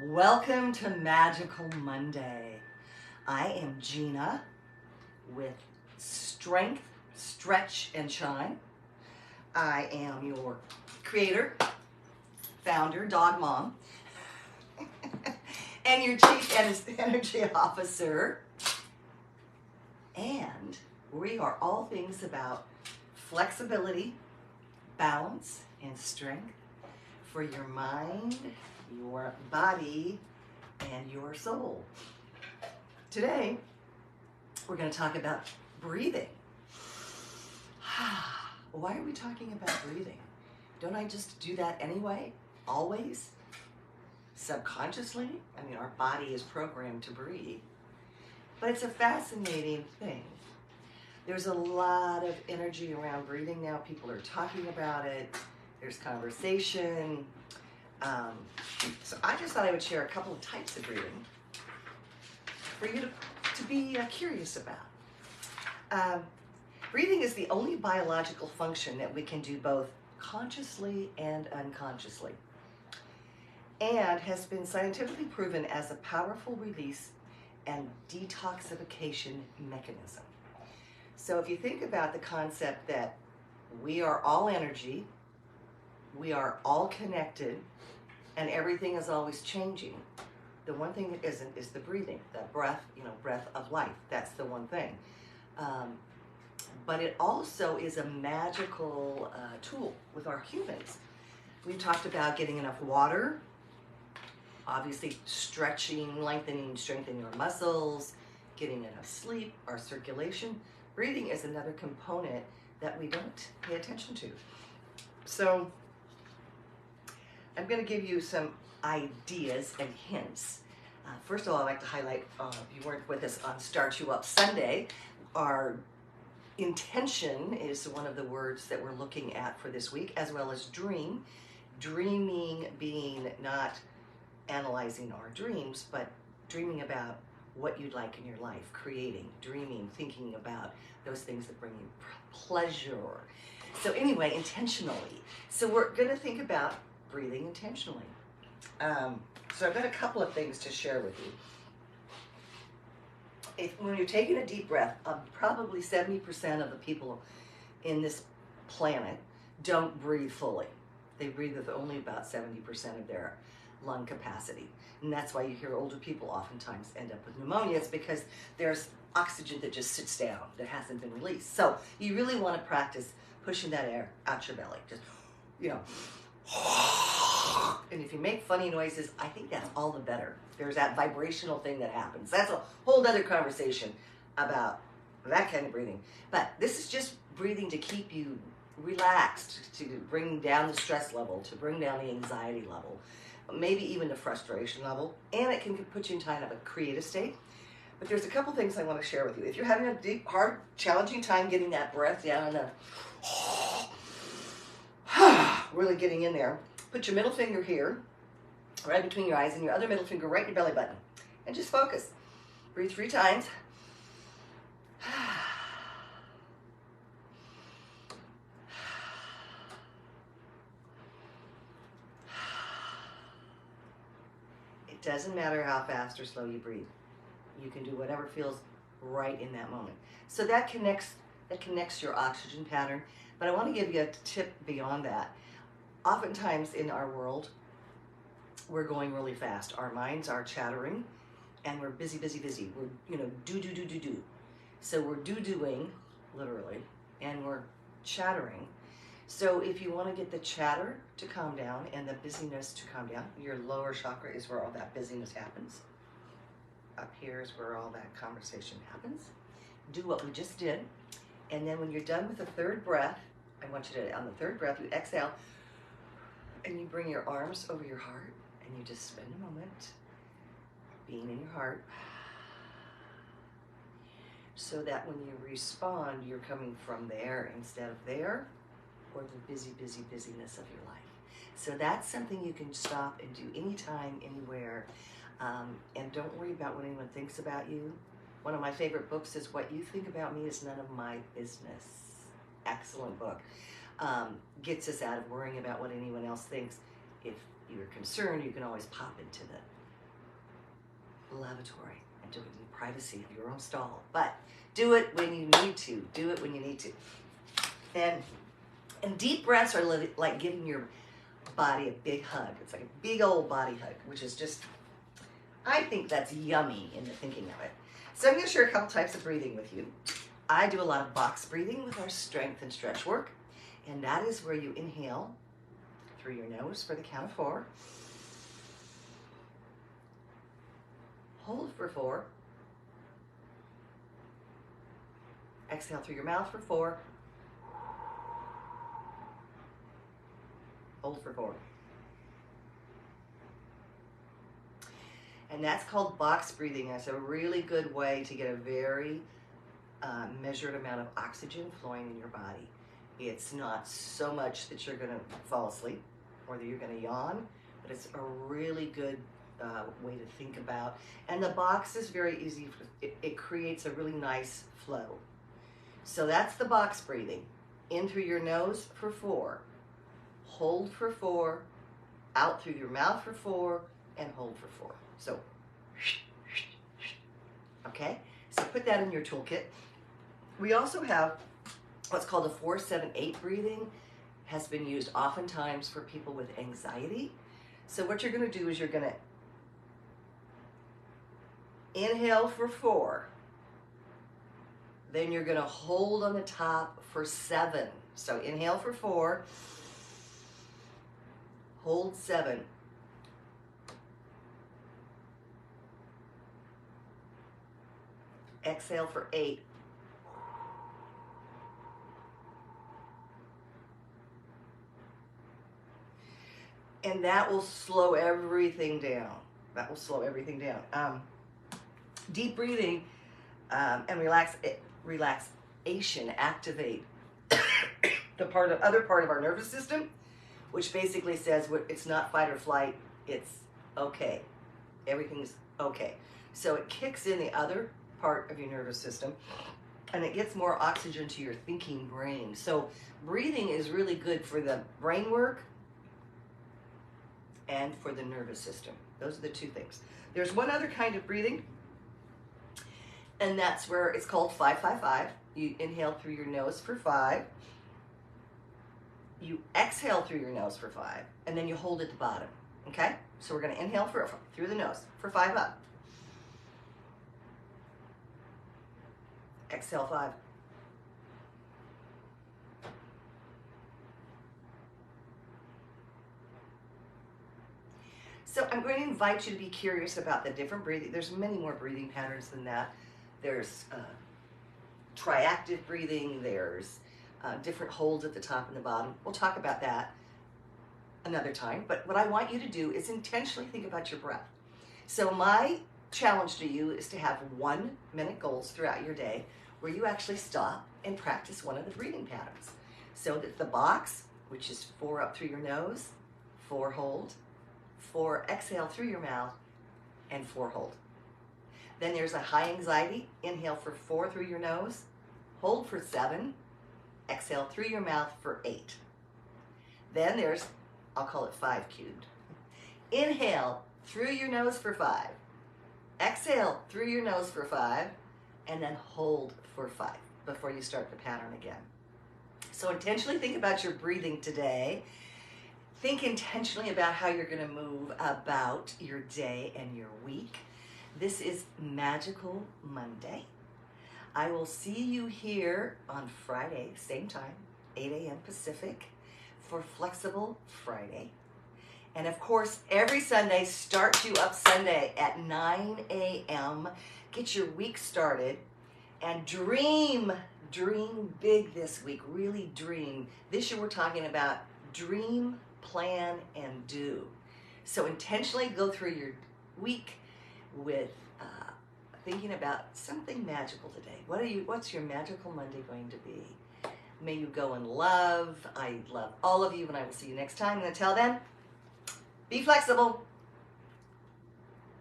Welcome to Magical Monday. I am Gina with Strength, Stretch, and Shine. I am your creator, founder, dog mom, and your chief energy officer. And we are all things about flexibility, balance, and strength for your mind, your body, and your soul. Today, we're going to talk about breathing. Why are we talking about breathing? Don't I just do that anyway? Always? Subconsciously? I mean, our body is programmed to breathe. But it's a fascinating thing. There's a lot of energy around breathing now. People are talking about it. There's conversation. So I just thought I would share a couple of types of breathing for you to be curious about. Breathing is the only biological function that we can do both consciously and unconsciously, and has been scientifically proven as a powerful release and detoxification mechanism. So if you think about the concept that we are all energy, we are all connected, and everything is always changing. The one thing that isn't is the breathing, that breath, breath of life. That's the one thing. But it also is a magical tool with our humans. We've talked about getting enough water, obviously stretching, lengthening, strengthening your muscles, getting enough sleep, our circulation. Breathing is another component that we don't pay attention to. So I'm going to give you some ideas and hints. First of all, I'd like to highlight, if you weren't with us on Start You Up Sunday, our intention is one of the words that we're looking at for this week, as well as dream. Dreaming being not analyzing our dreams, but dreaming about what you'd like in your life, creating, dreaming, thinking about those things that bring you pleasure. So anyway, intentionally. So we're going to think about breathing intentionally. So I've got a couple of things to share with you. When you're taking a deep breath, probably 70% of the people in this planet don't breathe fully. They breathe with only about 70% of their lung capacity. And that's why you hear older people oftentimes end up with pneumonia. It's because there's oxygen that just sits down, that hasn't been released. So you really want to practice pushing that air out your belly. Just, and if you make funny noises, I think that's all the better. There's that vibrational thing that happens. That's a whole other conversation about that kind of breathing. But this is just breathing to keep you relaxed, to bring down the stress level, to bring down the anxiety level, maybe even the frustration level, and it can put you in kind of a creative state. But there's a couple things I want to share with you. If you're having a deep, hard, challenging time getting that breath down and really getting in there, put your middle finger here, right between your eyes, and your other middle finger right in your belly button. And just focus. Breathe 3 times. It doesn't matter how fast or slow you breathe. You can do whatever feels right in that moment. So that connects your oxygen pattern. But I want to give you a tip beyond that. Oftentimes in our world, we're going really fast. Our minds are chattering, and we're busy. We're, do. So we're doing, literally, and we're chattering. So if you want to get the chatter to calm down and the busyness to calm down, your lower chakra is where all that busyness happens. Up here is where all that conversation happens. Do what we just did. And then when you're done with the third breath, I want you to, on the third breath, you exhale, and you bring your arms over your heart, and you just spend a moment being in your heart, so that when you respond, you're coming from there instead of there, or the busyness of your life. So that's something you can stop and do anytime, anywhere, and don't worry about what anyone thinks about you. One of my favorite books is What You Think About Me Is None of My Business. Excellent book. Gets us out of worrying about what anyone else thinks. If you're concerned, you can always pop into the lavatory and do it in the privacy of your own stall. But do it when you need to. Do it when you need to. And deep breaths are like giving your body a big hug. It's like a big old body hug, which is just, I think that's yummy in the thinking of it. So I'm going to share a couple types of breathing with you. I do a lot of box breathing with our strength and stretch work. And that is where you inhale through your nose for the count of 4. Hold for 4. Exhale through your mouth for 4. Hold for 4. And that's called box breathing. It's a really good way to get a very measured amount of oxygen flowing in your body. It's not so much that you're going to fall asleep or that you're going to yawn, but it's a really good way to think about. And the box is very easy. It creates a really nice flow. So that's the box breathing. In through your nose for 4. Hold for 4. Out through your mouth for 4. And hold for 4. So, okay? So put that in your toolkit. We also have what's called a 4-7-8 breathing. Has been used oftentimes for people with anxiety. So what you're going to do is you're going to inhale for 4. Then you're going to hold on the top for 7. So inhale for 4. Hold 7. Exhale for 8. And that will slow everything down. That will slow everything down. Deep breathing and relaxation activate the other part of our nervous system, which basically says it's not fight or flight, it's okay. Everything's okay. So it kicks in the other part of your nervous system and it gets more oxygen to your thinking brain. So breathing is really good for the brain work and for the nervous system. Those are the two things. There's one other kind of breathing, and that's where it's called 5-5-5. You inhale through your nose for 5. You exhale through your nose for 5, and then you hold at the bottom. Okay? So we're going to inhale through the nose for 5 up. Exhale 5. So I'm going to invite you to be curious about the different breathing. There's many more breathing patterns than that. There's triactive breathing. There's different holds at the top and the bottom. We'll talk about that another time. But what I want you to do is intentionally think about your breath. So my challenge to you is to have 1-minute goals throughout your day where you actually stop and practice one of the breathing patterns. So that the box, which is 4 up through your nose, 4 hold, 4 exhale through your mouth, and 4 hold. Then there's a high anxiety. Inhale for 4 through your nose, hold for 7, exhale through your mouth for 8. Then there's, I'll call it 5 cubed. Inhale through your nose for 5, exhale through your nose for 5, and then hold for 5 before you start the pattern again. So intentionally think about your breathing today. Think intentionally about how you're going to move about your day and your week. This is Magical Monday. I will see you here on Friday, same time, 8 a.m. Pacific, for Flexible Friday. And of course, every Sunday, Start You Up Sunday at 9 a.m. Get your week started and dream big this week. Really dream. This year we're talking about dream, plan, and do. So intentionally go through your week with thinking about something magical today. What's your Magical Monday going to be? May you go in love. I love all of you, and I will see you next time. And until then, be flexible.